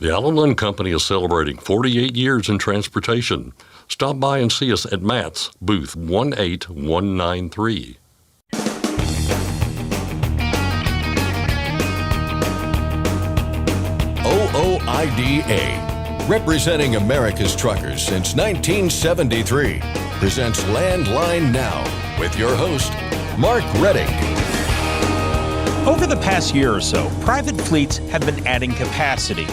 The Allen Lund Company is celebrating 48 years in transportation. Stop by and see us at Matt's, booth 18193. OOIDA, representing America's truckers since 1973, presents Landline Now with your host, Mark Redding. Over the past year or so, private fleets have been adding capacity.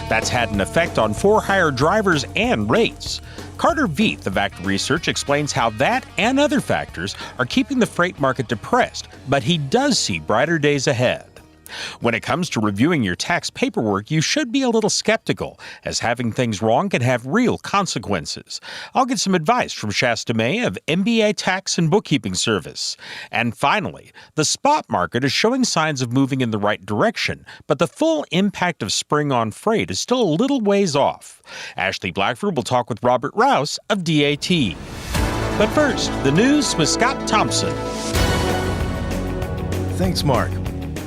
That's had an effect on for-hire drivers and rates. Carter Vieth of ACT Research explains how that and other factors are keeping the freight market depressed, but he does see brighter days ahead. When it comes to reviewing your tax paperwork, you should be a little skeptical, as having things wrong can have real consequences. I'll get some advice from Shasta May of MBA Tax and Bookkeeping Service. And finally, the spot market is showing signs of moving in the right direction, but the full impact of spring on freight is still a little ways off. Ashley Blackford will talk with Robert Rouse of DAT. But first, the news with Scott Thompson. Thanks, Mark.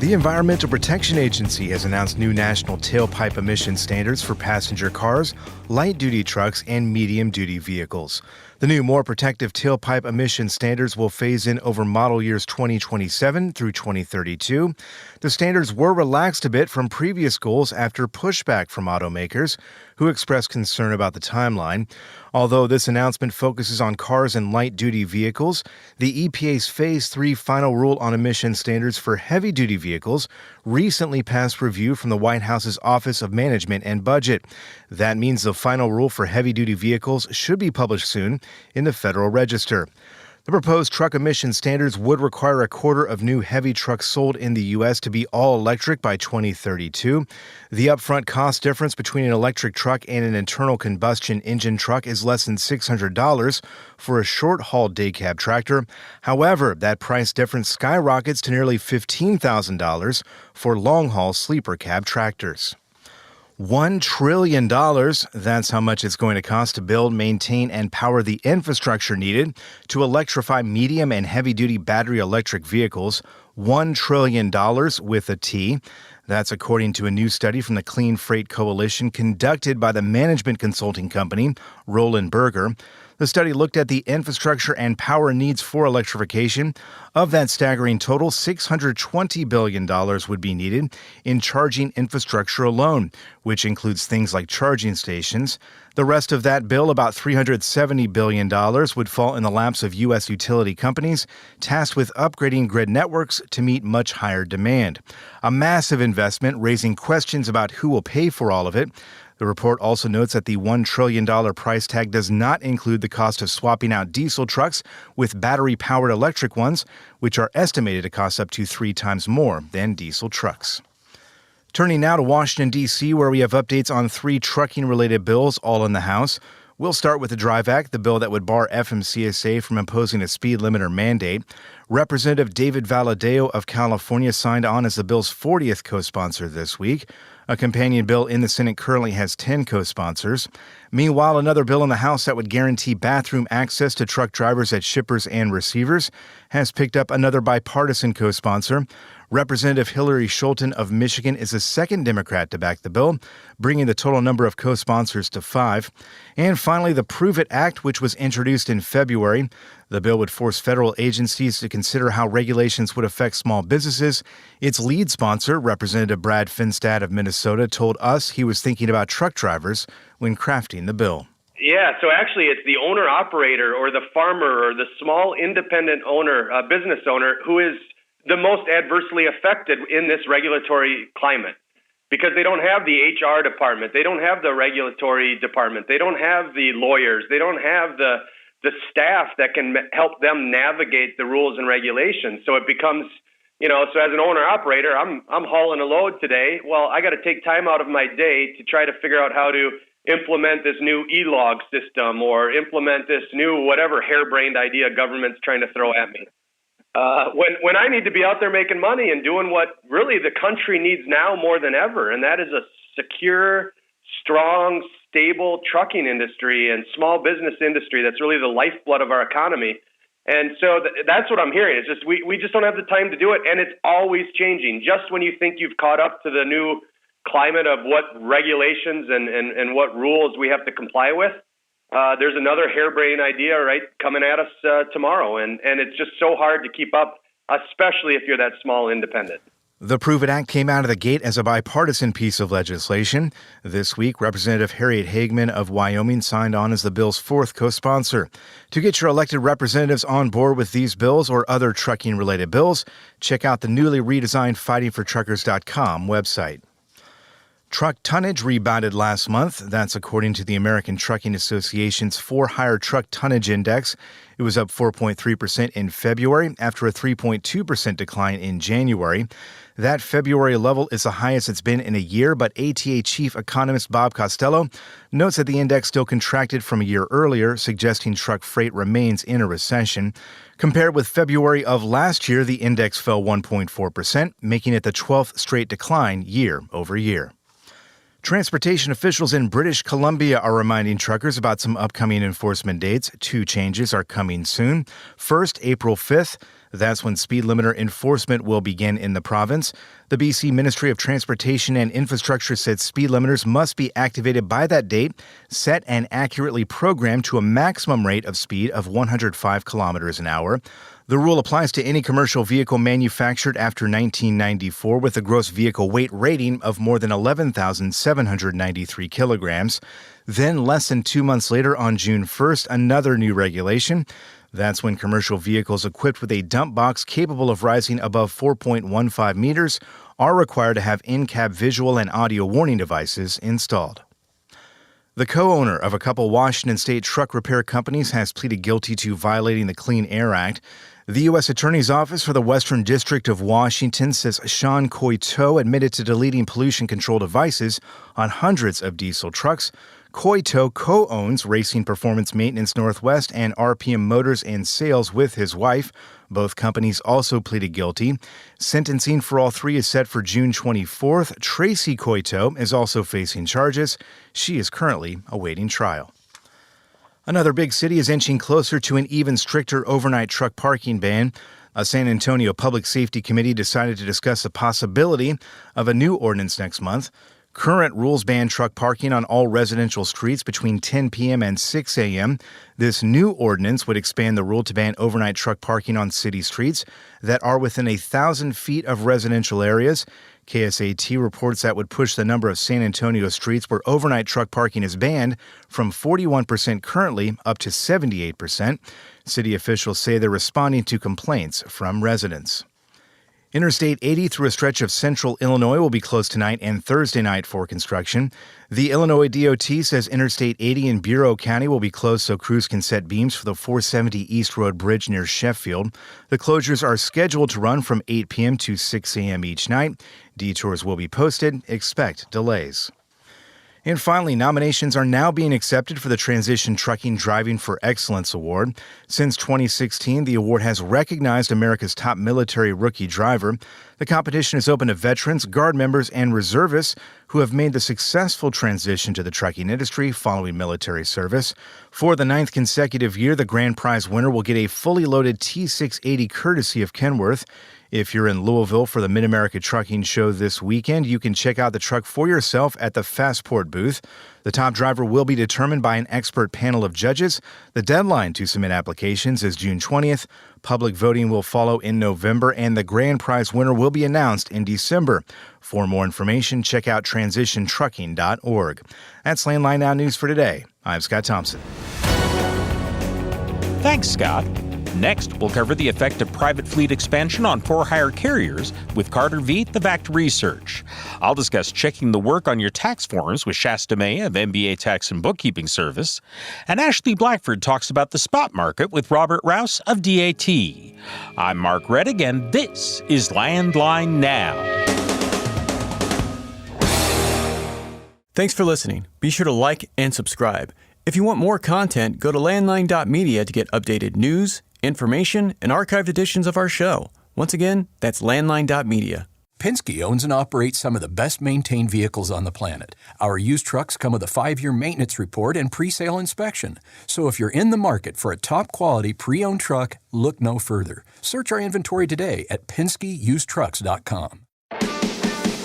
The Environmental Protection Agency has announced new national tailpipe emission standards for passenger cars, light-duty trucks, and medium-duty vehicles. The new, more protective tailpipe emission standards will phase in over model years 2027 through 2032. The standards were relaxed a bit from previous goals after pushback from automakers, who expressed concern about the timeline. Although this announcement focuses on cars and light-duty vehicles, the EPA's Phase 3 final rule on emission standards for heavy-duty vehicles recently passed review from the White House's Office of Management and Budget. That means the final rule for heavy-duty vehicles should be published soon in the Federal Register. The proposed truck emission standards would require a quarter of new heavy trucks sold in the U.S. to be all-electric by 2032. The upfront cost difference between an electric truck and an internal combustion engine truck is less than $600 for a short-haul day cab tractor. However, that price difference skyrockets to nearly $15,000 for long-haul sleeper cab tractors. $1 trillion, that's how much it's going to cost to build, maintain, and power the infrastructure needed to electrify medium and heavy-duty battery electric vehicles. $1 trillion with a T. That's according to a new study from the Clean Freight Coalition conducted by the management consulting company Roland Berger. The study looked at the infrastructure and power needs for electrification. Of that staggering total, $620 billion would be needed in charging infrastructure alone, which includes things like charging stations. The rest of that bill, about $370 billion, would fall in the laps of U.S. utility companies tasked with upgrading grid networks to meet much higher demand. A massive investment, raising questions about who will pay for all of it. The report also notes that the $1 trillion price tag does not include the cost of swapping out diesel trucks with battery-powered electric ones, which are estimated to cost up to 3 times more than diesel trucks. Turning now to Washington, D.C., where we have updates on 3 trucking-related bills, all in the House. We'll start with the DRIVE Act, the bill that would bar FMCSA from imposing a speed limiter mandate. Representative David Valadao of California signed on as the bill's 40th co-sponsor this week. A companion bill in the Senate currently has 10 co-sponsors. Meanwhile, another bill in the House that would guarantee bathroom access to truck drivers at shippers and receivers has picked up another bipartisan co-sponsor. Representative Hillary Scholten of Michigan is the second Democrat to back the bill, bringing the total number of co-sponsors to 5. And finally, the Prove It Act, which was introduced in February. The bill would force federal agencies to consider how regulations would affect small businesses. Its lead sponsor, Representative Brad Finstad of Minnesota, told us he was thinking about truck drivers when crafting the bill. Yeah, so actually it's the owner-operator or the farmer or the small independent owner, business owner, who is the most adversely affected in this regulatory climate, because they don't have the HR department, they don't have the regulatory department, they don't have the lawyers, they don't have the staff that can help them navigate the rules and regulations. So it becomes, so as an owner-operator, I'm hauling a load today. Well, I got to take time out of my day to try to figure out how to implement this new e-log system or implement this new whatever harebrained idea government's trying to throw at me. When I need to be out there making money and doing what really the country needs now more than ever, and that is a secure, strong, stable trucking industry and small business industry that's really the lifeblood of our economy. And so that's what I'm hearing. It's just we just don't have the time to do it, and it's always changing. Just when you think you've caught up to the new climate of what regulations and what rules we have to comply with, there's another harebrained idea coming at us tomorrow, and it's just so hard to keep up, especially if you're that small independent. The Prove It Act came out of the gate as a bipartisan piece of legislation. This week, Representative Harriet Hageman of Wyoming signed on as the bill's fourth co-sponsor. To get your elected representatives on board with these bills or other trucking-related bills, check out the newly redesigned FightingForTruckers.com website. Truck tonnage rebounded last month. That's according to the American Trucking Association's For-Hire Truck Tonnage Index. It was up 4.3% in February after a 3.2% decline in January. That February level is the highest it's been in a year, but ATA chief economist Bob Costello notes that the index still contracted from a year earlier, suggesting truck freight remains in a recession. Compared with February of last year, the index fell 1.4%, making it the 12th straight decline year over year. Transportation officials in British Columbia are reminding truckers about some upcoming enforcement dates. 2 changes are coming soon. First, April 5th. That's when speed limiter enforcement will begin in the province. The BC Ministry of Transportation and Infrastructure said speed limiters must be activated by that date, set and accurately programmed to a maximum rate of speed of 105 kilometers an hour. The rule applies to any commercial vehicle manufactured after 1994 with a gross vehicle weight rating of more than 11,793 kilograms. Then, less than 2 months later, on June 1st, another new regulation. That's when commercial vehicles equipped with a dump box capable of rising above 4.15 meters are required to have in-cab visual and audio warning devices installed. The co-owner of a couple Washington state truck repair companies has pleaded guilty to violating the Clean Air Act. The U.S. Attorney's Office for the Western District of Washington says Sean Coito admitted to deleting pollution control devices on hundreds of diesel trucks. Coito co-owns Racing Performance Maintenance Northwest and RPM Motors and Sales with his wife. Both companies also pleaded guilty. Sentencing for all three is set for June 24th. Tracy Coito is also facing charges. She is currently awaiting trial. Another big city is inching closer to an even stricter overnight truck parking ban. A San Antonio Public Safety Committee decided to discuss the possibility of a new ordinance next month. Current rules ban truck parking on all residential streets between 10 p.m. and 6 a.m. This new ordinance would expand the rule to ban overnight truck parking on city streets that are within 1,000 feet of residential areas. KSAT reports that would push the number of San Antonio streets where overnight truck parking is banned from 41% currently up to 78%. City officials say they're responding to complaints from residents. Interstate 80 through a stretch of central Illinois will be closed tonight and Thursday night for construction. The Illinois DOT says Interstate 80 in Bureau County will be closed so crews can set beams for the 470 East Road Bridge near Sheffield. The closures are scheduled to run from 8 p.m. to 6 a.m. each night. Detours will be posted. Expect delays. And finally, nominations are now being accepted for the Transition Trucking Driving for Excellence Award. Since 2016, the award has recognized America's top military rookie driver. The competition is open to veterans, Guard members, and reservists who have made the successful transition to the trucking industry following military service. For the 9th consecutive year, the grand prize winner will get a fully loaded T680 courtesy of Kenworth. If you're in Louisville for the Mid-America Trucking Show this weekend, you can check out the truck for yourself at the Fastport booth. The top driver will be determined by an expert panel of judges. The deadline to submit applications is June 20th. Public voting will follow in November, and the grand prize winner will be announced in December. For more information, check out transitiontrucking.org. That's Landline Now News for today. I'm Scott Thompson. Thanks, Scott. Next, we'll cover the effect of private fleet expansion on for-hire carriers with Carter Vieth of ACT Research. I'll discuss checking the work on your tax forms with Shasta May of MBA Tax and Bookkeeping Service. And Ashley Blackford talks about the spot market with Robert Rouse of DAT. I'm Mark Reddick, and this is Landline Now. Thanks for listening. Be sure to like and subscribe. If you want more content, go to landline.media to get updated news, information, and archived editions of our show. Once again, that's landline.media. Penske owns and operates some of the best-maintained vehicles on the planet. Our used trucks come with a 5-year maintenance report and pre-sale inspection. So if you're in the market for a top-quality pre-owned truck, look no further. Search our inventory today at PenskeUsedTrucks.com.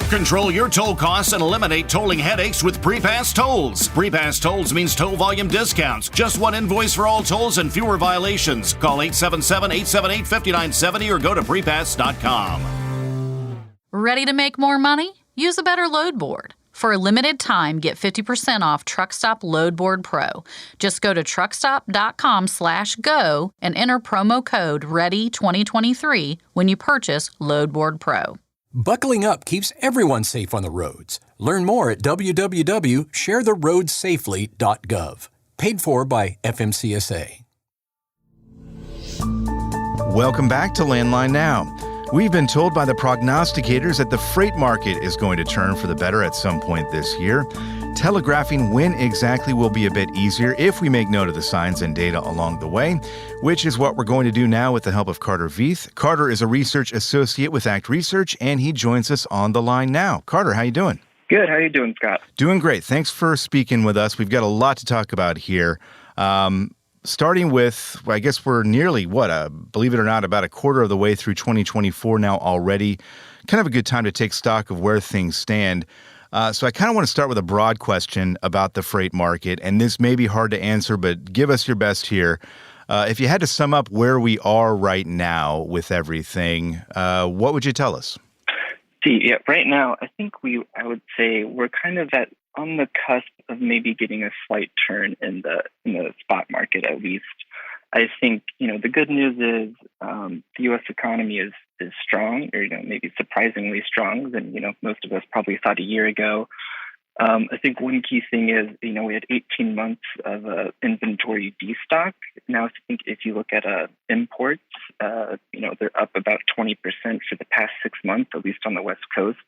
Control your toll costs and eliminate tolling headaches with Prepass Tolls. Prepass Tolls means toll volume discounts. Just one invoice for all tolls and fewer violations. Call 877-878-5970 or go to prepass.com. Ready to make more money? Use a better load board. For a limited time, get 50% off Truckstop Load Board Pro. Just go to truckstop.com/go and enter promo code READY2023 when you purchase Load Board Pro. Buckling up keeps everyone safe on the roads. Learn more at www.sharetheroadsafely.gov. Paid for by FMCSA. Welcome back to Landline Now. We've been told by the prognosticators that the freight market is going to turn for the better at some point this year. Telegraphing when exactly will be a bit easier if we make note of the signs and data along the way, which is what we're going to do now with the help of Carter Vieth. Carter is a research associate with ACT Research, and he joins us on the line now. Carter, how you doing? Good. How are you doing, Scott? Doing great. Thanks for speaking with us. We've got a lot to talk about here. Starting with, I guess we're nearly, believe it or not, about a quarter of the way through 2024 now already. Kind of a good time to take stock of where things stand. So I kind of want to start with a broad question about the freight market, and this may be hard to answer, but give us your best here. If you had to sum up where we are right now with everything, what would you tell us? Right now, I think I would say we're kind of on the cusp of maybe getting a slight turn in the spot market, at least. I think, the good news is the U.S. economy is strong, or, maybe surprisingly strong than, most of us probably thought a year ago. I think one key thing is, we had 18 months of inventory destock. Now, I think if you look at imports, they're up about 20% for the past 6 months, at least on the West Coast.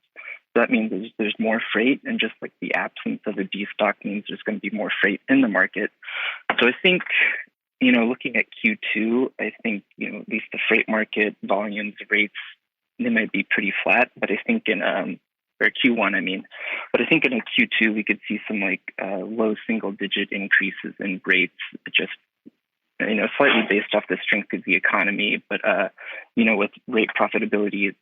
So that means there's more freight, and just like the absence of a destock means there's going to be more freight in the market. So I think, looking at Q2, I think, at least the freight market volumes, rates, they might be pretty flat, but I think or Q1, but I think in a Q2, we could see some low single-digit increases in rates, just, slightly based off the strength of the economy. But, with rate profitability,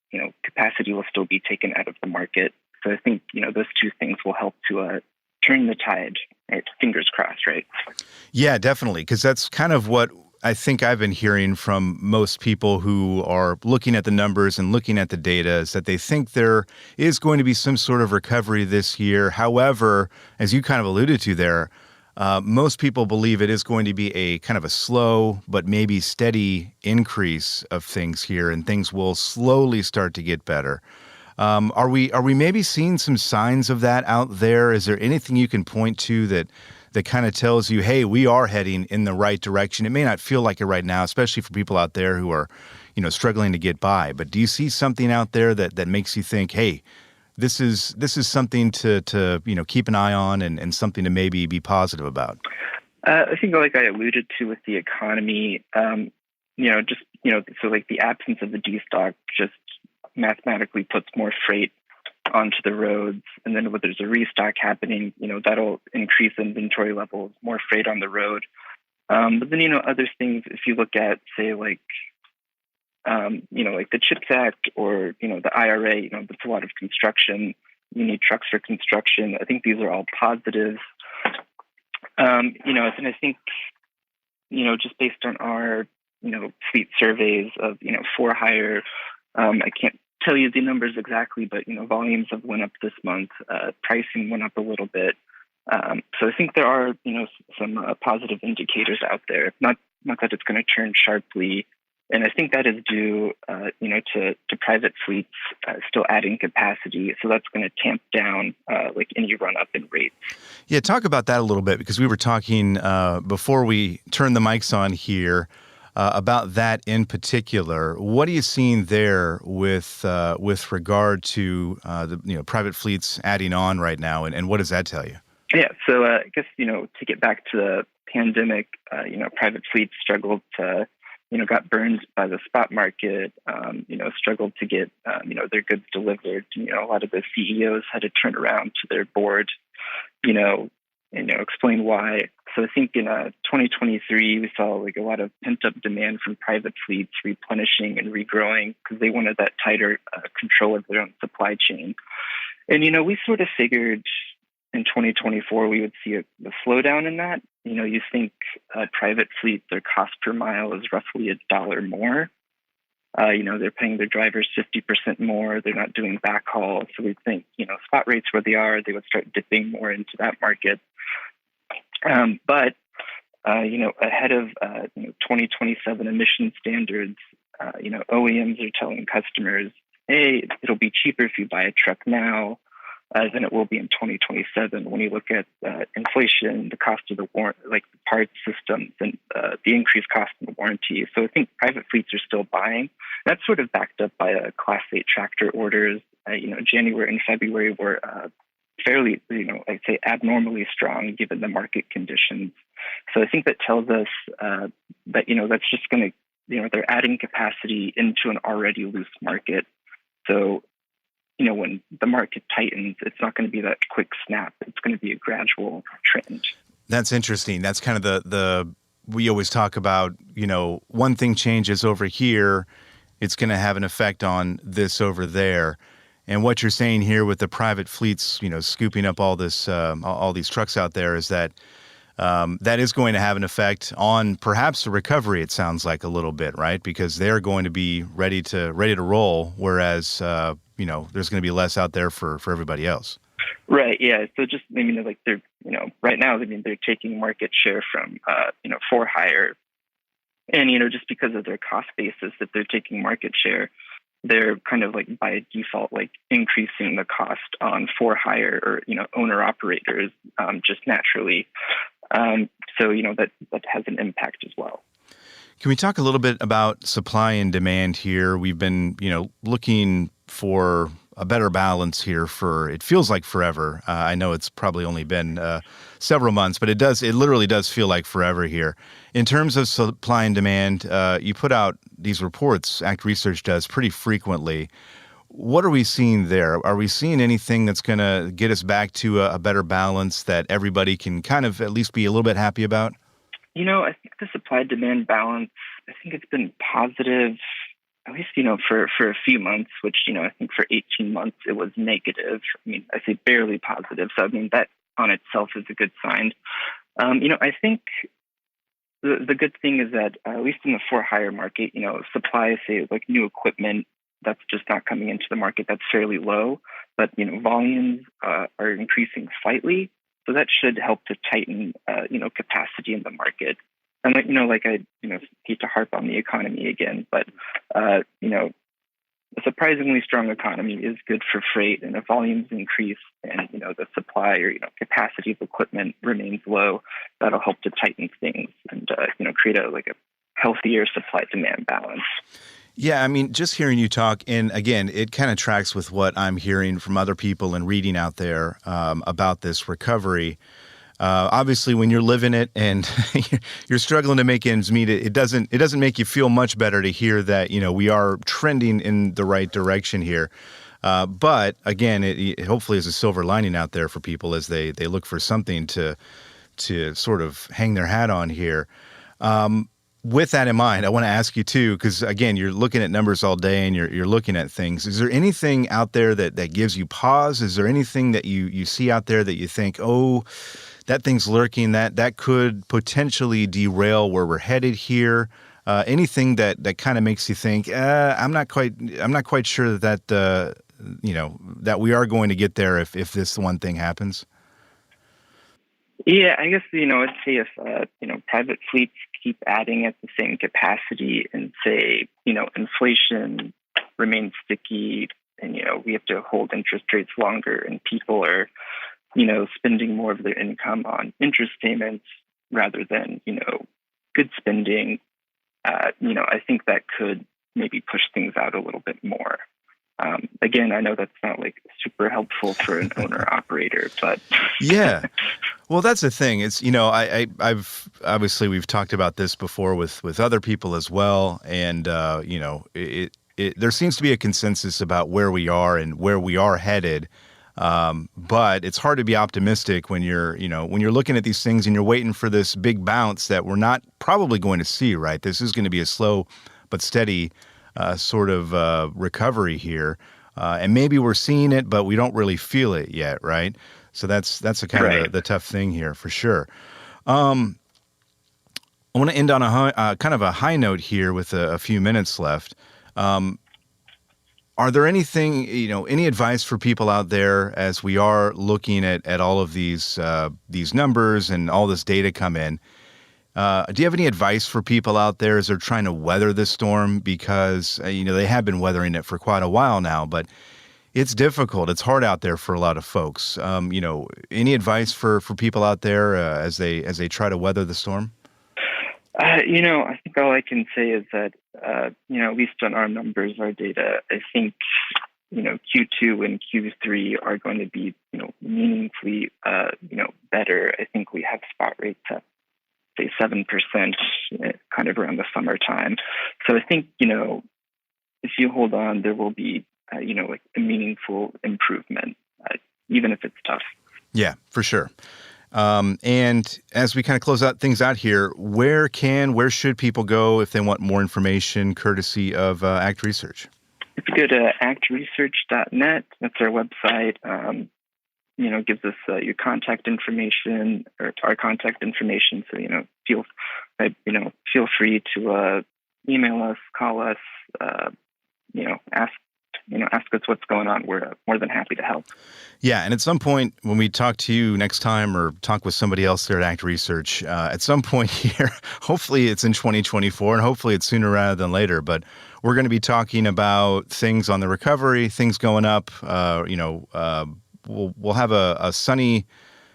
capacity will still be taken out of the market. So I think, those two things will help to turn the tide, right? Fingers crossed, right? Yeah, definitely, because that's kind of what I think I've been hearing from most people who are looking at the numbers and looking at the data, is that they think there is going to be some sort of recovery this year. However, as you kind of alluded to there, most people believe it is going to be a kind of a slow but maybe steady increase of things here, and things will slowly start to get better. Are we maybe seeing some signs of that out there? Is there anything you can point to that kind of tells you, hey, we are heading in the right direction? It may not feel like it right now, especially for people out there who are, struggling to get by. But do you see something out there that makes you think, hey, this is something to keep an eye on and something to maybe be positive about? I think, like I alluded to with the economy, so like the absence of the destock just mathematically puts more freight onto the roads, and then when there's a restock happening, that'll increase inventory levels, more freight on the road. But then, other things, if you look at, say, like the CHIPS Act or, the IRA, that's a lot of construction. You need trucks for construction. I think these are all positives. And I think, just based on our, fleet surveys of, for hire, I can't tell you the numbers exactly, but, volumes have went up this month. Pricing went up a little bit. So I think there are, some positive indicators out there. Not that it's going to turn sharply. And I think that is due, to private fleets still adding capacity. So that's going to tamp down any run up in rates. Yeah, talk about that a little bit, because we were talking before we turned the mics on here about that in particular. What are you seeing there with regard to the private fleets adding on right now, and what does that tell you? Yeah, so I guess to get back to the pandemic, private fleets struggled to got burned by the spot market, struggled to get their goods delivered. A lot of the CEOs had to turn around to their board, explain why. So I think in 2023, we saw a lot of pent-up demand from private fleets replenishing and regrowing because they wanted that tighter control of their own supply chain. And, we sort of figured in 2024 we would see a slowdown in that. You think private fleet, their cost per mile is roughly $1 more. They're paying their drivers 50% more. They're not doing backhaul. So we think, spot rates where they are, they would start dipping more into that market. But ahead of 2027 emission standards, OEMs are telling customers, hey, it'll be cheaper if you buy a truck now than it will be in 2027. When you look at inflation, the cost of the parts systems, and the increased cost of the warranty. So I think private fleets are still buying. That's sort of backed up by Class 8 tractor orders. January and February were fairly, I'd say abnormally strong given the market conditions. So I think that tells us that, that's just going to, they're adding capacity into an already loose market. So, when the market tightens, it's not going to be that quick snap. It's going to be a gradual trend. That's interesting. That's kind of we always talk about, one thing changes over here, it's going to have an effect on this over there. And what you're saying here with the private fleets, scooping up all these trucks out there is that that is going to have an effect on perhaps the recovery. It sounds like a little bit, right? Because they're going to be ready to roll, whereas there's going to be less out there for everybody else. Right. Yeah. So just they're right now they're taking market share from for hire, and just because of their cost basis that they're taking market share, they're kind of by default increasing the cost on for hire or owner operators just naturally. So that has an impact as well. Can we talk a little bit about supply and demand here? We've been looking for a better balance here for, it feels like forever. I know it's probably only been several months, but it literally does feel like forever here. In terms of supply and demand, you put out these reports, ACT Research does pretty frequently. What are we seeing there? Are we seeing anything that's going to get us back to a better balance that everybody can kind of at least be a little bit happy about? I think the supply-demand balance, I think it's been positive, at least, for a few months, which, I think for 18 months it was negative. I say barely positive. So, that on itself is a good sign. I think the good thing is that, at least in the for-hire market, supply, say, new equipment, that's just not coming into the market. That's fairly low. But, volumes are increasing slightly. So that should help to tighten, capacity in the market. And I hate to harp on the economy again, but a surprisingly strong economy is good for freight. And if volumes increase and the supply or capacity of equipment remains low, that'll help to tighten things and create a healthier supply-demand balance. Yeah, just hearing you talk, and again, it kind of tracks with what I'm hearing from other people and reading out there about this recovery. Obviously, when you're living it and you're struggling to make ends meet, it doesn't make you feel much better to hear that we are trending in the right direction here. But again, it hopefully is a silver lining out there for people as they look for something to sort of hang their hat on here. With that in mind, I want to ask you too, because again, you're looking at numbers all day and you're looking at things. Is there anything out there that gives you pause? Is there anything that you see out there that you think, oh, that thing's lurking, that could potentially derail where we're headed here? Anything that kind of makes you think, I'm not quite sure that we are going to get there if this one thing happens? Yeah, I guess, I'd say if, private fleets keep adding at the same capacity and say, inflation remains sticky and, we have to hold interest rates longer and people are, spending more of their income on interest payments rather than, good spending, I think that could maybe push things out a little bit more. Again, I know that's not super helpful for an owner operator, but yeah. Well, that's the thing. It's, I've obviously we've talked about this before with other people as well. And, there seems to be a consensus about where we are and where we are headed. But it's hard to be optimistic when you're looking at these things and you're waiting for this big bounce that we're not probably going to see, right? This is going to be a slow but steady sort of recovery here. And maybe we're seeing it, but we don't really feel it yet, right? So that's a kind of the tough thing here for sure. I want to end on kind of a high note here with a few minutes left. Are there any advice for people out there as we are looking at all of these numbers and all this data come in? Do you have any advice for people out there as they're trying to weather this storm? Because, they have been weathering it for quite a while now, but it's difficult. It's hard out there for a lot of folks. Any advice for people out there as they try to weather the storm? I think all I can say is that, at least on our numbers, our data, I think, Q2 and Q3 are going to be, meaningfully, better. I think we have spot rates at, say, 7%, kind of around the summertime. So I think, if you hold on, there will be, a meaningful improvement, even if it's tough. Yeah, for sure. And as we kind of close things out here, where should people go if they want more information courtesy of ACT Research? If you go to actresearch.net, that's our website. Gives us your contact information or our contact information. So feel free to email us, call us, ask us what's going on. We're more than happy to help. Yeah, and at some point when we talk to you next time or talk with somebody else there at ACT Research, at some point here, hopefully it's in 2024 and hopefully it's sooner rather than later, but we're going to be talking about things on the recovery, things going up. We'll have a sunny,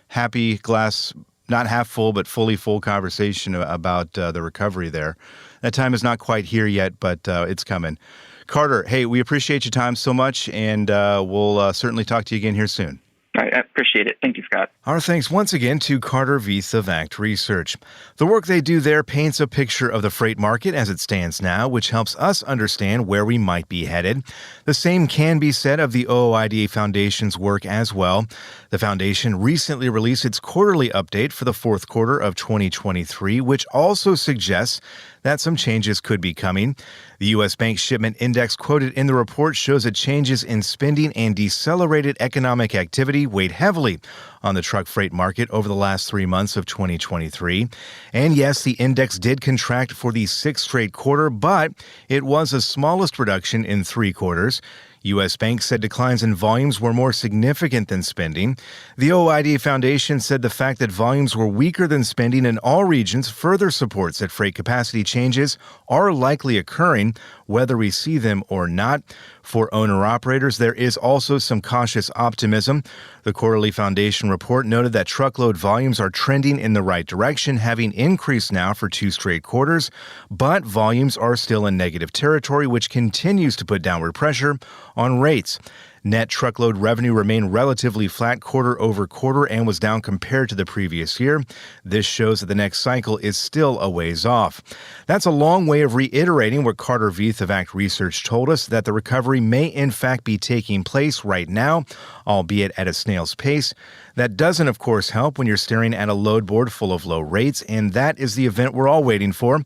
happy glass, not half full, but fully full conversation about the recovery there. That time is not quite here yet, but it's coming. Carter, hey, we appreciate your time so much, and we'll certainly talk to you again here soon. All right, I appreciate it. Thank you, Scott. Our thanks once again to Carter Vieth of ACT Research. The work they do there paints a picture of the freight market as it stands now, which helps us understand where we might be headed. The same can be said of the OOIDA Foundation's work as well. The foundation recently released its quarterly update for the fourth quarter of 2023, which also suggests that some changes could be coming. The U.S. Bank Shipment Index quoted in the report shows that changes in spending and decelerated economic activity weighed heavily on the truck freight market over the last 3 months of 2023. And yes, the index did contract for the sixth straight quarter, but it was the smallest reduction in 3 quarters. U.S. Bank said declines in volumes were more significant than spending. The OOIDA Foundation said the fact that volumes were weaker than spending in all regions further supports that freight capacity changes are likely occurring, whether we see them or not. For owner-operators, there is also some cautious optimism. The quarterly foundation report noted that truckload volumes are trending in the right direction, having increased now for 2 straight quarters, but volumes are still in negative territory, which continues to put downward pressure on rates. Net truckload revenue remained relatively flat quarter over quarter and was down compared to the previous year. This shows that the next cycle is still a ways off. That's a long way of reiterating what Carter Vieth of ACT Research told us, that the recovery may in fact be taking place right now, albeit at a snail's pace. That doesn't, of course, help when you're staring at a load board full of low rates, and that is the event we're all waiting for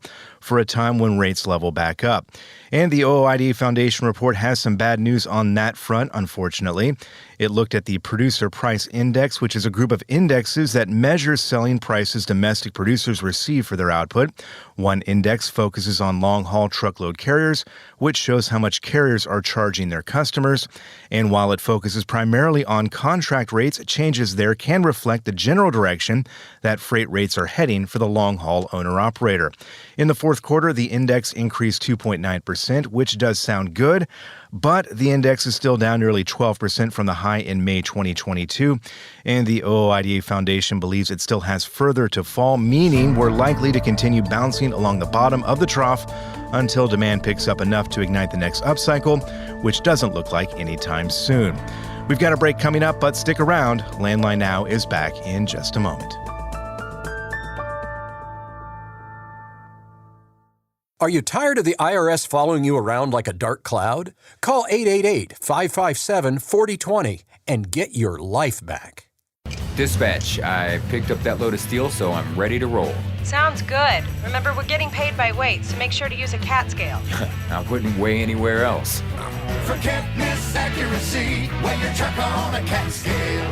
a time when rates level back up. And the OOIDA Foundation report has some bad news on that front, unfortunately. It looked at the Producer Price Index, which is a group of indexes that measures selling prices domestic producers receive for their output. One index focuses on long-haul truckload carriers, which shows how much carriers are charging their customers. And while it focuses primarily on contract rates, changes there can reflect the general direction that freight rates are heading for the long-haul owner-operator. In the fourth quarter, the index increased 2.9%, which does sound good, but the index is still down nearly 12% from the high in May 2022, and the OOIDA Foundation believes it still has further to fall, meaning we're likely to continue bouncing along the bottom of the trough until demand picks up enough to ignite the next upcycle, which doesn't look like anytime soon. We've got a break coming up, but stick around. Landline Now is back in just a moment. Are you tired of the IRS following you around like a dark cloud? Call 888-557-4020 and get your life back. Dispatch, I picked up that load of steel, so I'm ready to roll. Sounds good. Remember, we're getting paid by weight, so make sure to use a CAT scale. I wouldn't weigh anywhere else. Forget misaccuracy, weigh your truck on a CAT scale.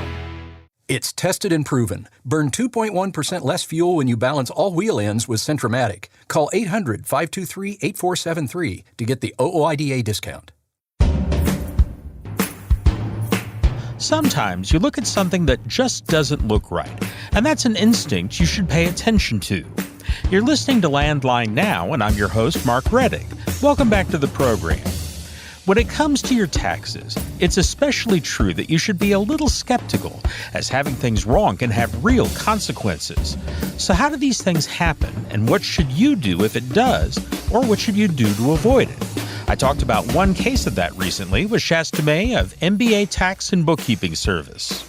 It's tested and proven. Burn 2.1% less fuel when you balance all wheel ends with Centromatic. Call 800-523-8473 to get the OOIDA discount. Sometimes you look at something that just doesn't look right, and that's an instinct you should pay attention to. You're listening to Landline Now, and I'm your host, Mark Reddick. Welcome back to the program. When it comes to your taxes, it's especially true that you should be a little skeptical, as having things wrong can have real consequences. So how do these things happen, and what should you do if it does, or what should you do to avoid it? I talked about one case of that recently with Shasta May of MBA Tax and Bookkeeping Service.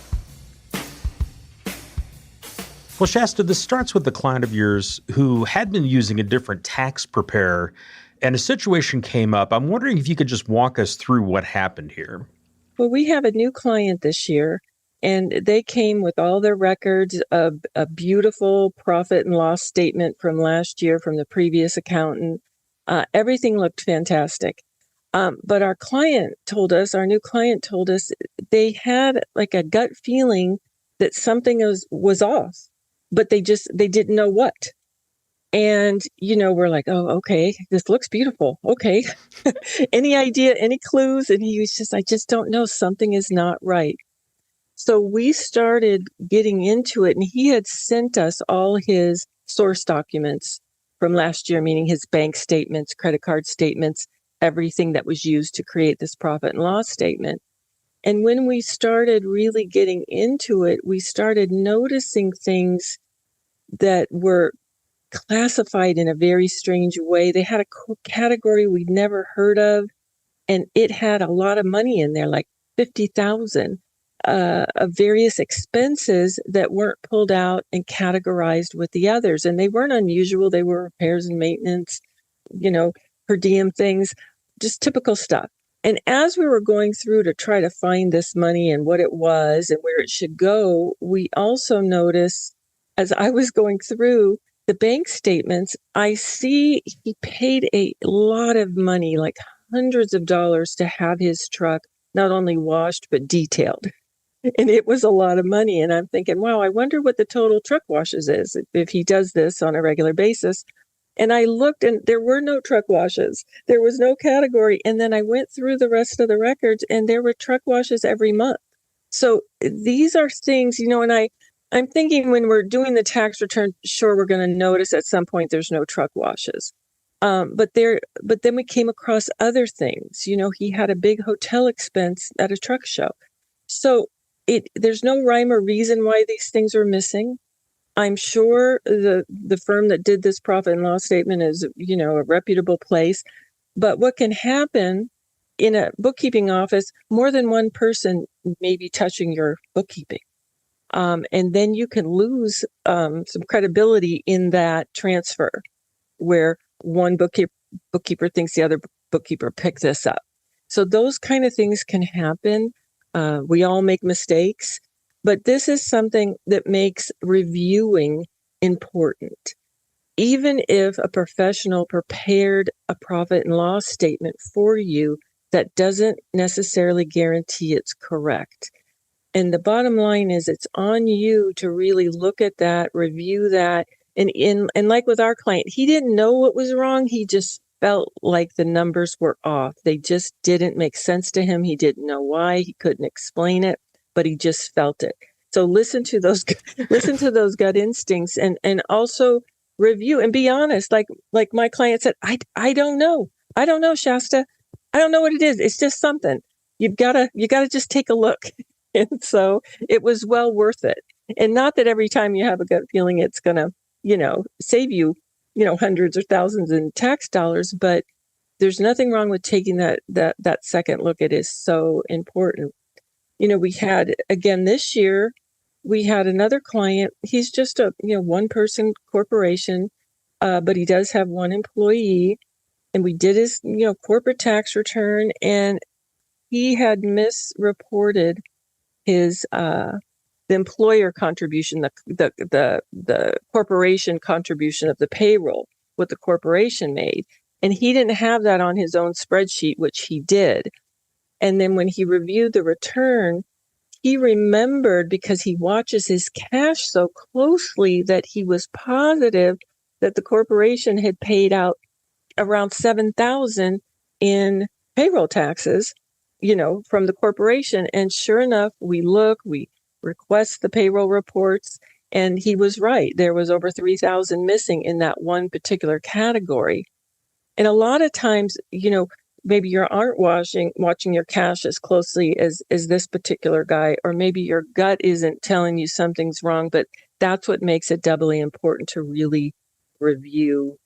Well, Shasta, this starts with a client of yours who had been using a different tax preparer, and a situation came up. I'm wondering if you could just walk us through what happened here. Well, we have a new client this year, and they came with all their records of a beautiful profit and loss statement from last year from the previous accountant. Everything looked fantastic. But our new client told us they had like a gut feeling that something was off, but they didn't know what. And, we're like, oh, okay, this looks beautiful. Okay. Any idea, any clues? And he was just, I just don't know. Something is not right. So we started getting into it, and he had sent us all his source documents from last year, meaning his bank statements, credit card statements, everything that was used to create this profit and loss statement. And when we started really getting into it, we started noticing things that were classified in a very strange way. They had a category we'd never heard of, and it had a lot of money in there, like $50,000 of various expenses that weren't pulled out and categorized with the others. And they weren't unusual. They were repairs and maintenance, per diem things, just typical stuff. And as we were going through to try to find this money and what it was and where it should go, we also noticed, as I was going through the bank statements, I see he paid a lot of money, like hundreds of dollars, to have his truck not only washed, but detailed. And it was a lot of money. And I'm thinking, wow, I wonder what the total truck washes is if he does this on a regular basis. And I looked, and there were no truck washes. There was no category. And then I went through the rest of the records, and there were truck washes every month. So these are things, and I'm thinking when we're doing the tax return, sure, we're going to notice at some point there's no truck washes. But then we came across other things. He had a big hotel expense at a truck show. So there's no rhyme or reason why these things are missing. I'm sure the firm that did this profit and loss statement is, a reputable place. But what can happen in a bookkeeping office, more than one person may be touching your bookkeeping. And then you can lose some credibility in that transfer where one bookkeeper thinks the other bookkeeper picked this up. So those kind of things can happen. We all make mistakes, but this is something that makes reviewing important. Even if a professional prepared a profit and loss statement for you, that doesn't necessarily guarantee it's correct. And the bottom line is it's on you to really look at that, review that. And like with our client, he didn't know what was wrong. He just felt like the numbers were off. They just didn't make sense to him. He didn't know why. He couldn't explain it, but he just felt it. So listen to those gut instincts, and also review and be honest. Like my client said, I don't know. I don't know, Shasta. I don't know what it is. It's just something. You gotta just take a look. And so it was well worth it. And not that every time you have a gut feeling it's gonna, save you, hundreds or thousands in tax dollars, but there's nothing wrong with taking that second look. It is so important. We had, again, this year, we had another client. He's just a, one person corporation, but he does have one employee, and we did his, corporate tax return, and he had misreported his the employer contribution, the corporation contribution of the payroll, what the corporation made. And he didn't have that on his own spreadsheet, which he did. And then when he reviewed the return, he remembered, because he watches his cash so closely, that he was positive that the corporation had paid out around $7,000 in payroll taxes, from the corporation. And sure enough, we request the payroll reports, and he was right. There was over 3,000 missing in that one particular category. And a lot of times, maybe you aren't watching your cash as closely as this particular guy, or maybe your gut isn't telling you something's wrong, but that's what makes it doubly important to really review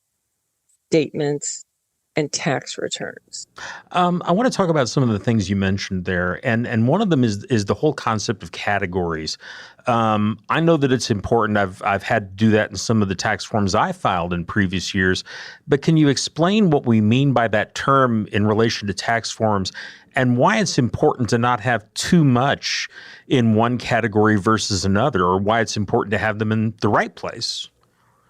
statements and tax returns. I want to talk about some of the things you mentioned there, and one of them is the whole concept of categories. I know that it's important. I've had to do that in some of the tax forms I filed in previous years, but can you explain what we mean by that term in relation to tax forms, and why it's important to not have too much in one category versus another, or why it's important to have them in the right place?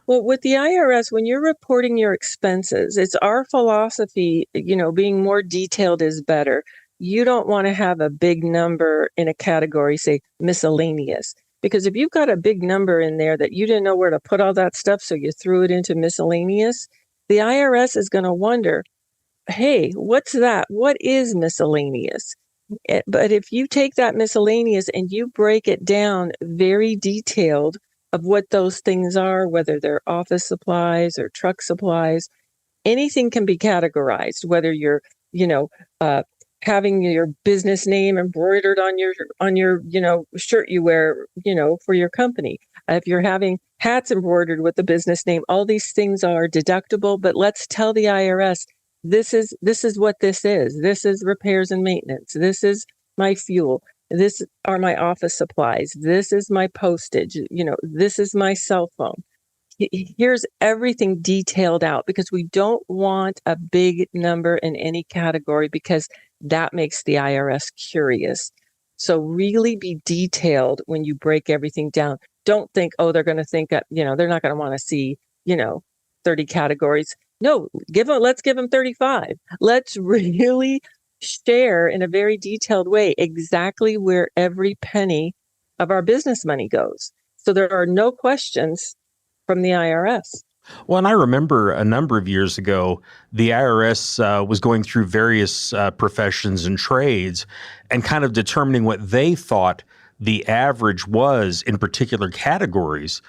Well, with the IRS, when you're reporting your expenses, it's our philosophy, being more detailed is better. You don't want to have a big number in a category, say miscellaneous, because if you've got a big number in there that you didn't know where to put all that stuff, so you threw it into miscellaneous, the IRS is going to wonder, hey, what's that? What is miscellaneous? But if you take that miscellaneous and you break it down very detailed, of what those things are, whether they're office supplies or truck supplies, anything can be categorized, whether you're, having your business name embroidered on your shirt you wear, for your company. If you're having hats embroidered with the business name, all these things are deductible, but let's tell the IRS, this is what this is. This is repairs and maintenance. This is my fuel. This are my office supplies. This is my postage. This is my cell phone. Here's everything detailed out, because we don't want a big number in any category, because that makes the IRS curious. So really be detailed when you break everything down. Don't think, they're going to think that, they're not going to want to see, 30 categories. No, let's give them 35. Let's really share in a very detailed way exactly where every penny of our business money goes. So there are no questions from the IRS. Well, and I remember a number of years ago, the IRS was going through various professions and trades and kind of determining what they thought the average was in particular categories.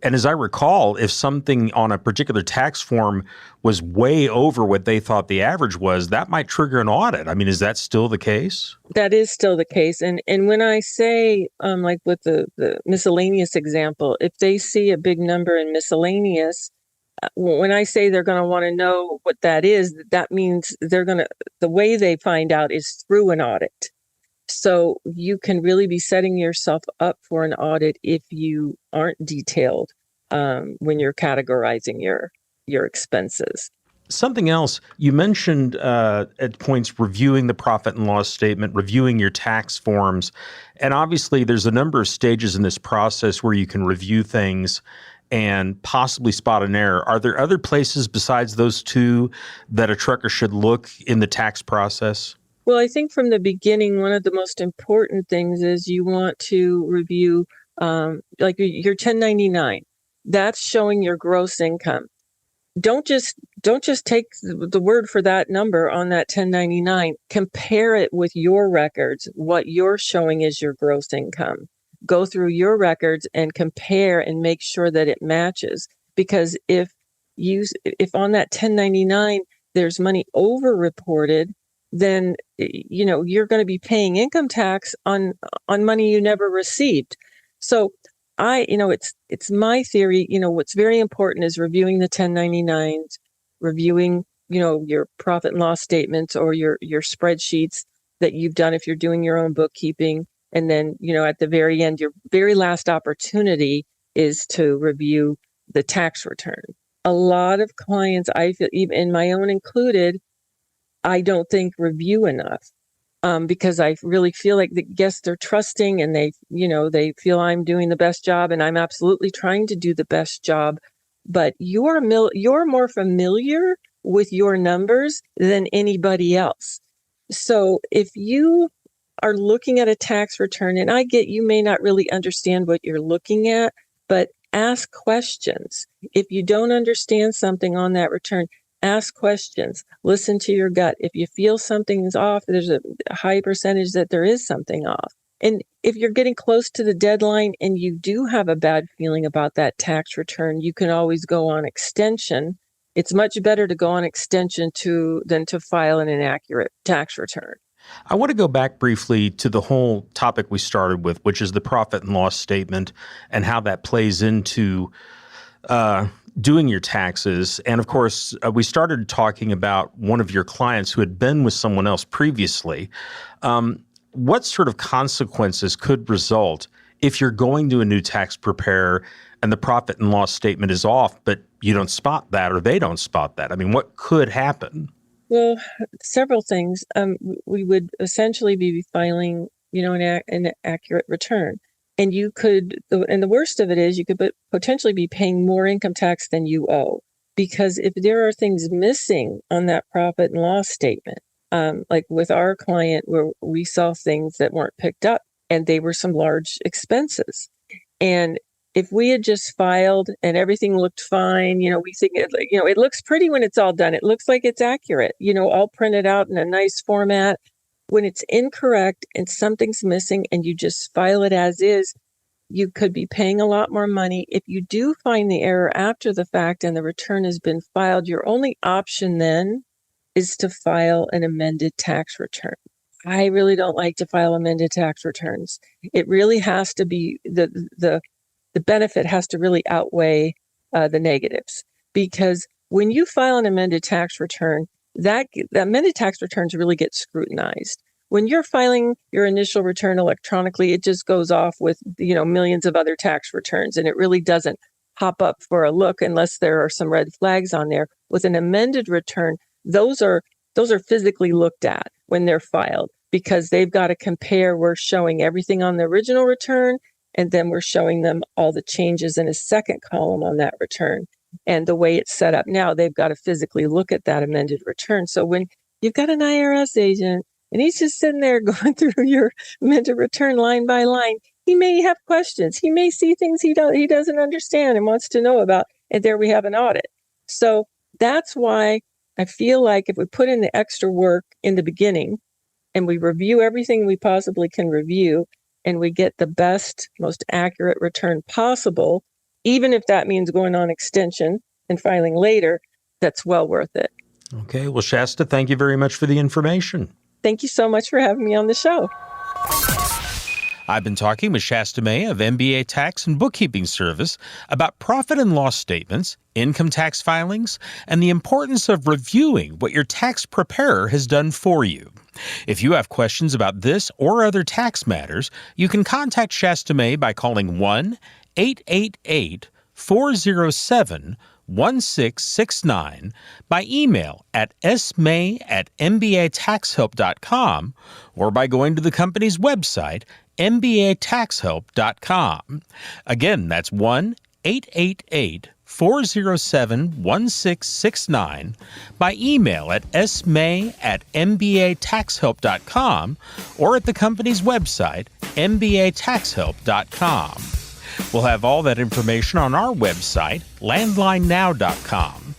And as I recall, if something on a particular tax form was way over what they thought the average was, that might trigger an audit. I mean, is that still the case? That is still the case. And when I say, like with the miscellaneous example, if they see a big number in miscellaneous, when I say they're going to want to know what that is, that means the way they find out is through an audit. So you can really be setting yourself up for an audit if you aren't detailed when you're categorizing your expenses. Something else, you mentioned at points reviewing the profit and loss statement, reviewing your tax forms. And obviously there's a number of stages in this process where you can review things and possibly spot an error. Are there other places besides those two that a trucker should look in the tax process? Well, I think from the beginning, one of the most important things is you want to review like your 1099. That's showing your gross income. Don't just take the word for that number on that 1099. Compare it with your records, what you're showing is your gross income. Go through your records and compare and make sure that it matches. Because if on that 1099 there's money over-reported, then you're going to be paying income tax on money you never received. So it's my theory, what's very important is reviewing the 1099s, reviewing, your profit and loss statements or your spreadsheets that you've done if you're doing your own bookkeeping. And then, at the very end, your very last opportunity is to review the tax return. A lot of clients, I feel, even my own included, I don't think review enough. because I really feel like the guests, they're trusting and they feel I'm doing the best job, and I'm absolutely trying to do the best job. But you're more familiar with your numbers than anybody else. So if you are looking at a tax return, and I get you may not really understand what you're looking at, but ask questions. If you don't understand something on that return, ask questions. Listen to your gut. If you feel something's off, there's a high percentage that there is something off. And if you're getting close to the deadline and you do have a bad feeling about that tax return, you can always go on extension. It's much better to go on extension than to file an inaccurate tax return. I want to go back briefly to the whole topic we started with, which is the profit and loss statement and how that plays into doing your taxes. And of course, we started talking about one of your clients who had been with someone else previously. What sort of consequences could result if you're going to a new tax preparer and the profit and loss statement is off, but you don't spot that or they don't spot that? I mean, what could happen? Well, several things. We would essentially be filing, an accurate return. And the worst of it is you could potentially be paying more income tax than you owe. Because if there are things missing on that profit and loss statement, like with our client where we saw things that weren't picked up and they were some large expenses. And if we had just filed and everything looked fine, we think it looks pretty when it's all done. It looks like it's accurate, all printed out in a nice format. When it's incorrect and something's missing and you just file it as is, you could be paying a lot more money. If you do find the error after the fact and the return has been filed, your only option then is to file an amended tax return. I really don't like to file amended tax returns. It really has to be the benefit has to really outweigh the negatives, because when you file an amended tax return, the amended tax returns really get scrutinized. When you're filing your initial return electronically, it just goes off with millions of other tax returns, and it really doesn't pop up for a look unless there are some red flags on there. With an amended return, those are physically looked at when they're filed, because they've got to compare. We're showing everything on the original return, and then we're showing them all the changes in a second column on that return. And the way it's set up now, they've got to physically look at that amended return. So when you've got an IRS agent and he's just sitting there going through your amended return line by line, he may have questions. He may see things he doesn't understand and wants to know about. And there we have an audit. So that's why I feel like if we put in the extra work in the beginning and we review everything we possibly can review, and we get the best, most accurate return possible, even if that means going on extension and filing later, that's well worth it. Okay. Well, Shasta, thank you very much for the information. Thank you so much for having me on the show. I've been talking with Shasta May of MBA Tax and Bookkeeping Service about profit and loss statements, income tax filings, and the importance of reviewing what your tax preparer has done for you. If you have questions about this or other tax matters, you can contact Shasta May by calling 1-888-407-1669, by email at smay@mbataxhelp.com, or by going to the company's website, mbataxhelp.com. Again, that's 1-888-407-1669, by email at smay@mbataxhelp.com, or at the company's website, mbataxhelp.com. We'll have all that information on our website, landlinenow.com.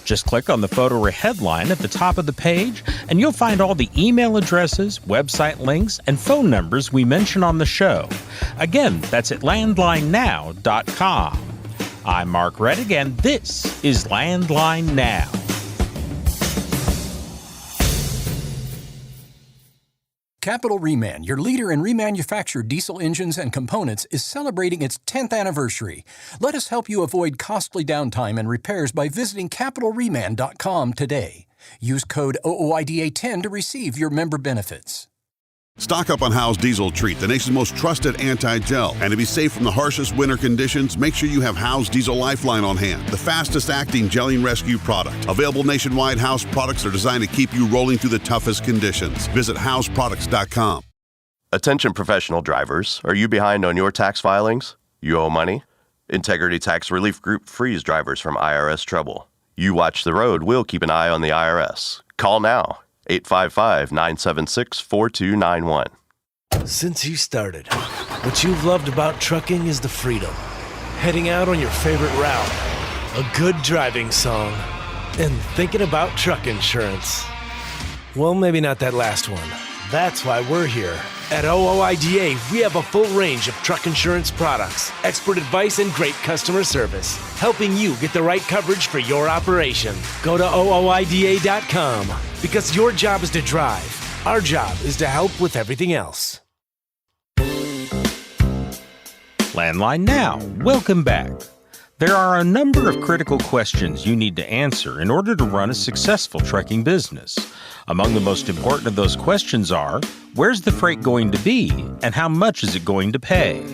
Just click on the photo or headline at the top of the page, and you'll find all the email addresses, website links, and phone numbers we mention on the show. Again, that's at landlinenow.com. I'm Mark Reddick, and this is Landline Now. Capital Reman, your leader in remanufactured diesel engines and components, is celebrating its 10th anniversary. Let us help you avoid costly downtime and repairs by visiting capitalreman.com today. Use code OOIDA10 to receive your member benefits. Stock up on Howe's Diesel Treat, the nation's most trusted anti-gel. And to be safe from the harshest winter conditions, make sure you have Howe's Diesel Lifeline on hand, the fastest-acting gelling rescue product. Available nationwide, Howe's products are designed to keep you rolling through the toughest conditions. Visit howesproducts.com. Attention professional drivers, are you behind on your tax filings? You owe money? Integrity Tax Relief Group frees drivers from IRS trouble. You watch the road, we'll keep an eye on the IRS. Call now. 855-976-4291. Since you started, what you've loved about trucking is the freedom. Heading out on your favorite route, a good driving song, and thinking about truck insurance. Well, maybe not that last one. That's why we're here. At OOIDA, we have a full range of truck insurance products, expert advice, and great customer service, helping you get the right coverage for your operation. Go to OOIDA.com, because your job is to drive. Our job is to help with everything else. Landline Now, welcome back. There are a number of critical questions you need to answer in order to run a successful trucking business. Among the most important of those questions are, where's the freight going to be and how much is it going to pay?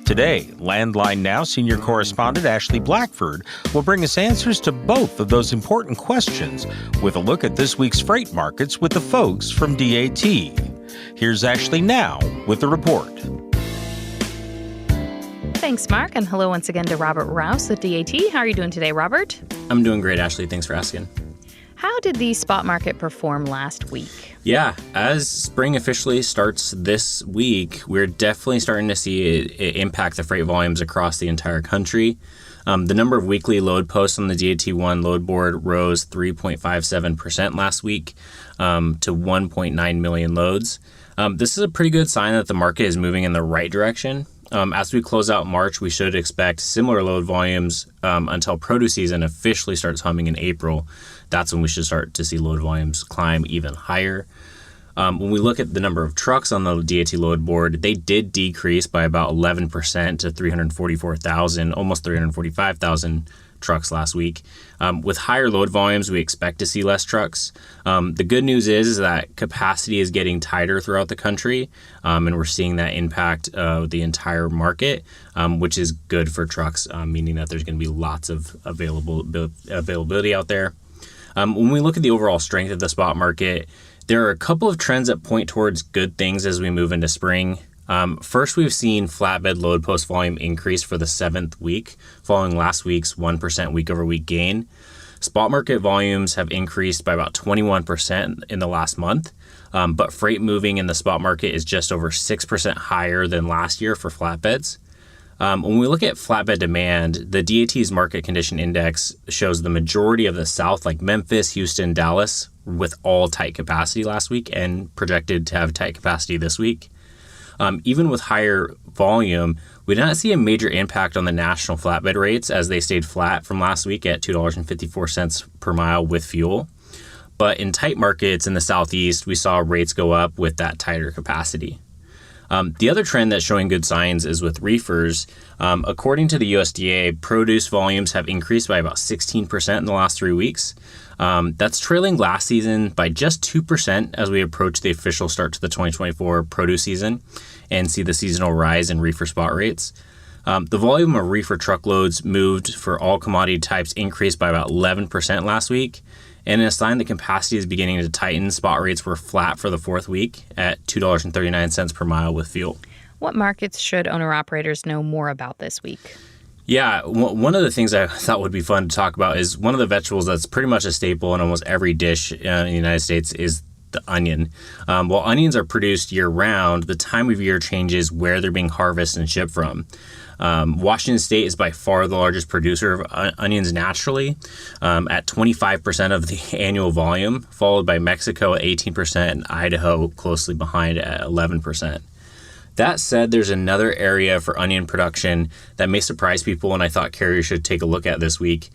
Today, Landline Now senior correspondent Ashley Blackford will bring us answers to both of those important questions with a look at this week's freight markets with the folks from DAT. Here's Ashley now with the report. Thanks, Mark, and hello once again to Robert Rouse at DAT. How are you doing today, Robert? I'm doing great, Ashley. Thanks for asking. How did the spot market perform last week? Yeah, as spring officially starts this week, we're definitely starting to see it impact the freight volumes across the entire country. The number of weekly load posts on the DAT1 load board rose 3.57% last week to 1.9 million loads. This is a pretty good sign that the market is moving in the right direction. As we close out March, we should expect similar load volumes until produce season officially starts humming in April. That's when we should start to see load volumes climb even higher. When we look at the number of trucks on the DAT load board, they did decrease by about 11% to 344,000, almost 345,000 trucks last week. With higher load volumes, we expect to see less trucks. The good news is that capacity is getting tighter throughout the country, and we're seeing that impact the entire market, which is good for trucks, meaning that there's going to be lots of availability out there. When we look at the overall strength of the spot market, there are a couple of trends that point towards good things as we move into spring. First, we've seen flatbed load post volume increase for the 7th week, following last week's 1% week-over-week gain. Spot market volumes have increased by about 21% in the last month, but freight moving in the spot market is just over 6% higher than last year for flatbeds. When we look at flatbed demand, the DAT's market condition index shows the majority of the South, like Memphis, Houston, Dallas, with all tight capacity last week and projected to have tight capacity this week. Even with higher volume, we did not see a major impact on the national flatbed rates as they stayed flat from last week at $2.54 per mile with fuel. But in tight markets in the Southeast, we saw rates go up with that tighter capacity. The other trend that's showing good signs is with reefers. According to the USDA, produce volumes have increased by about 16% in the last 3 weeks. That's trailing last season by just 2% as we approach the official start to the 2024 produce season and see the seasonal rise in reefer spot rates. The volume of reefer truckloads moved for all commodity types increased by about 11% last week. And in a sign that capacity is beginning to tighten, spot rates were flat for the 4th week at $2.39 per mile with fuel. What markets should owner-operators know more about this week? Yeah, one of the things I thought would be fun to talk about is one of the vegetables that's pretty much a staple in almost every dish in the United States is the onion. While onions are produced year-round, the time of year changes where they're being harvested and shipped from. Washington State is by far the largest producer of onions naturally at 25% of the annual volume, followed by Mexico at 18% and Idaho closely behind at 11%. That said, there's another area for onion production that may surprise people and I thought carriers should take a look at this week.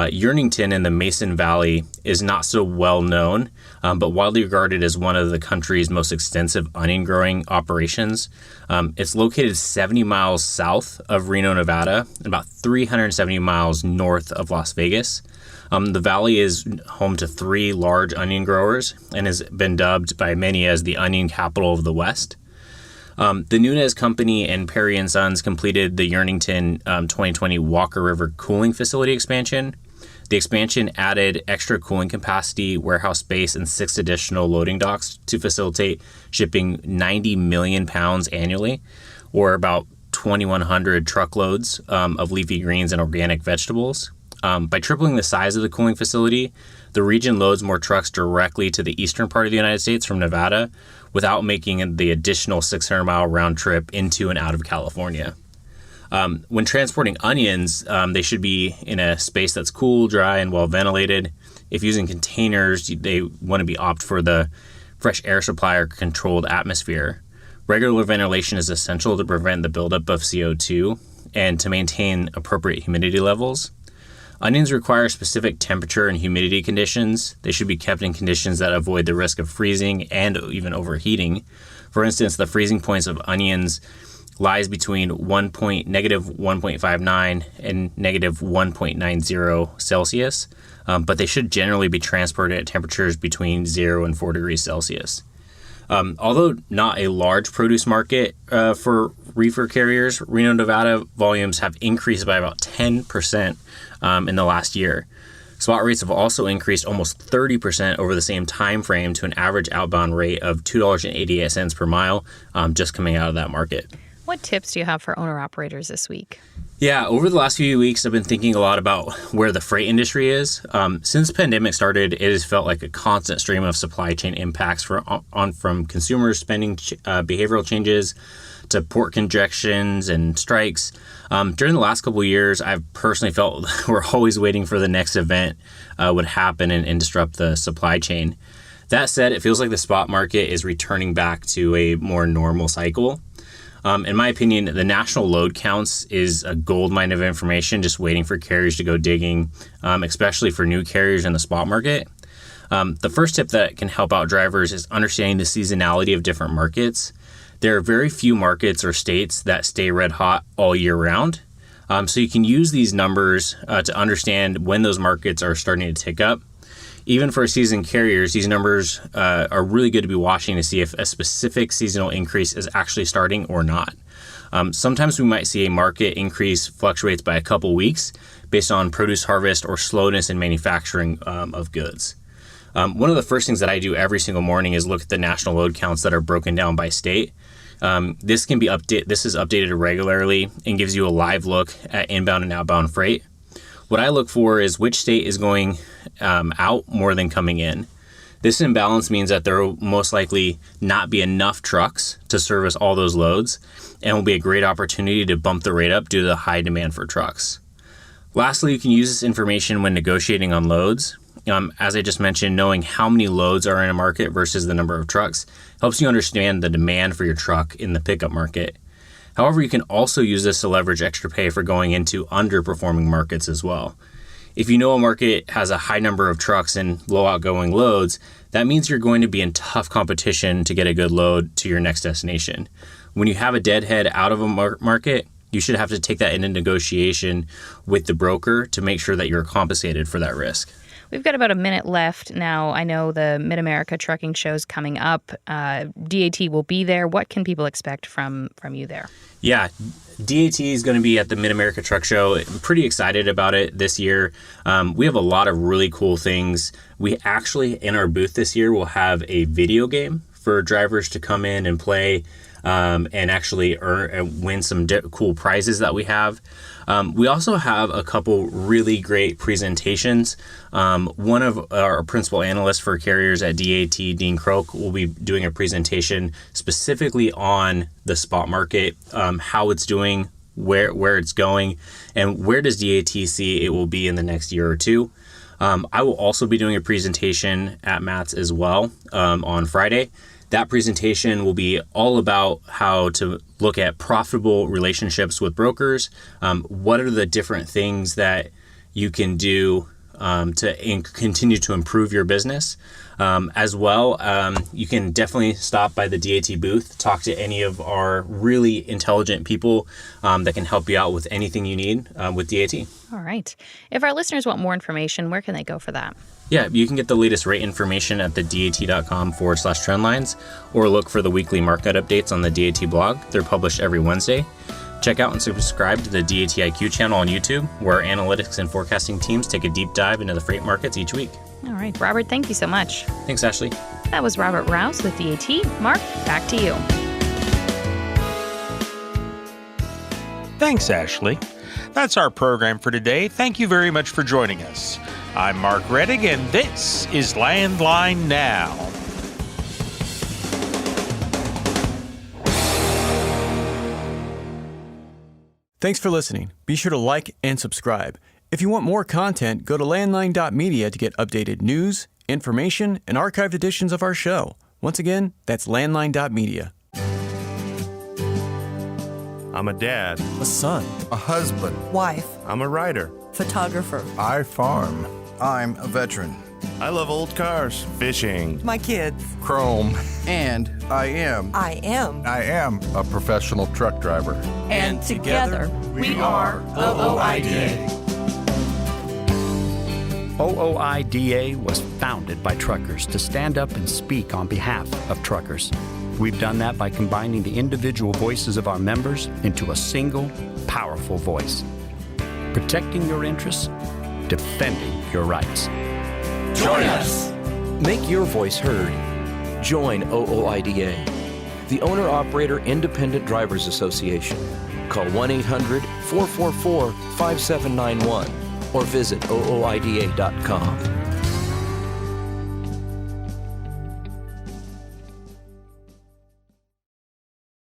Yearnington in the Mason Valley is not so well known, but widely regarded as one of the country's most extensive onion growing operations. It's located 70 miles south of Reno, Nevada, and about 370 miles north of Las Vegas. The valley is home to 3 large onion growers and has been dubbed by many as the onion capital of the West. The Nunez Company and Perry & Sons completed the Yearnington 2020 Walker River cooling facility expansion. The expansion added extra cooling capacity, warehouse space, and 6 additional loading docks to facilitate shipping 90 million pounds annually, or about 2,100 truckloads of leafy greens and organic vegetables. By tripling the size of the cooling facility, the region loads more trucks directly to the eastern part of the United States from Nevada without making the additional 600-mile round trip into and out of California. When transporting onions, they should be in a space that's cool, dry, and well ventilated. If using containers, they want to be opt for the fresh air supply or controlled atmosphere. Regular ventilation is essential to prevent the buildup of CO2 and to maintain appropriate humidity levels. Onions require specific temperature and humidity conditions. They should be kept in conditions that avoid the risk of freezing and even overheating. For instance, the freezing points of onions lies between negative 1.59 and negative 1.90 Celsius, but they should generally be transported at temperatures between 0 and 4 degrees Celsius. Although not a large produce market for reefer carriers, Reno, Nevada volumes have increased by about 10% in the last year. Spot rates have also increased almost 30% over the same time frame to an average outbound rate of $2.88 per mile just coming out of that market. What tips do you have for owner-operators this week? Yeah, over the last few weeks, I've been thinking a lot about where the freight industry is. Since the pandemic started, it has felt like a constant stream of supply chain impacts from consumers spending behavioral changes to port congestions and strikes. During the last couple of years, I've personally felt we're always waiting for the next event would happen and disrupt the supply chain. That said, it feels like the spot market is returning back to a more normal cycle. In my opinion, the national load counts is a gold mine of information just waiting for carriers to go digging, especially for new carriers in the spot market. The first tip that can help out drivers is understanding the seasonality of different markets. There are very few markets or states that stay red hot all year round. So you can use these numbers to understand when those markets are starting to tick up. Even for seasoned carriers, these numbers are really good to be watching to see if a specific seasonal increase is actually starting or not. Sometimes we might see a market increase fluctuates by a couple weeks based on produce harvest or slowness in manufacturing of goods. One of the first things that I do every single morning is look at the national load counts that are broken down by state. This is updated regularly and gives you a live look at inbound and outbound freight. What I look for is which state is going out more than coming in. This imbalance means that there will most likely not be enough trucks to service all those loads and will be a great opportunity to bump the rate up due to the high demand for trucks. Lastly, you can use this information when negotiating on loads. As I just mentioned, knowing how many loads are in a market versus the number of trucks helps you understand the demand for your truck in the pickup market. However, you can also use this to leverage extra pay for going into underperforming markets as well. If you know a market has a high number of trucks and low outgoing loads, that means you're going to be in tough competition to get a good load to your next destination. When you have a deadhead out of a market, you should have to take that into negotiation with the broker to make sure that you're compensated for that risk. We've got about a minute left now. I know the Mid-America Trucking Show is coming up. DAT will be there. What can people expect from you there? Yeah, DAT is going to be at the Mid-America Truck Show. I'm pretty excited about it this year. We have a lot of really cool things. We actually, in our booth this year, will have a video game for drivers to come in and play and actually earn and win some cool prizes that we have. We also have a couple really great presentations. One of our principal analysts for carriers at DAT, Dean Croak, will be doing a presentation specifically on the spot market, how it's doing, where it's going, and where does DAT see it will be in the next year or two. I will also be doing a presentation at Matt's as well on Friday. That presentation will be all about how to look at profitable relationships with brokers. What are the different things that you can do to continue to improve your business. As well, you can definitely stop by the DAT booth, talk to any of our really intelligent people that can help you out with anything you need with DAT. All right. If our listeners want more information, where can they go for that? Yeah, you can get the latest rate information at the DAT.com/trendlines, or look for the weekly market updates on the DAT blog. They're published every Wednesday. Check out and subscribe to the DAT IQ channel on YouTube, where our analytics and forecasting teams take a deep dive into the freight markets each week. All right, Robert, thank you so much. Thanks, Ashley. That was Robert Rouse with DAT. Mark, back to you. Thanks, Ashley. That's our program for today. Thank you very much for joining us. I'm Mark Rettig, and this is Landline Now. Thanks for listening. Be sure to like and subscribe. If you want more content, go to landline.media to get updated news, information, and archived editions of our show. Once again, that's landline.media. I'm a dad, a son, a husband, wife, I'm a writer, photographer, I farm, I'm a veteran, I love old cars, fishing, my kids, Chrome, and I am a professional truck driver. And together we are OOIDA. OOIDA was founded by truckers to stand up and speak on behalf of truckers. We've done that by combining the individual voices of our members into a single, powerful voice. Protecting your interests, defending your rights. Join us! Make your voice heard. Join OOIDA, the Owner-Operator Independent Drivers Association. Call 1-800-444-5791 or visit OOIDA.com.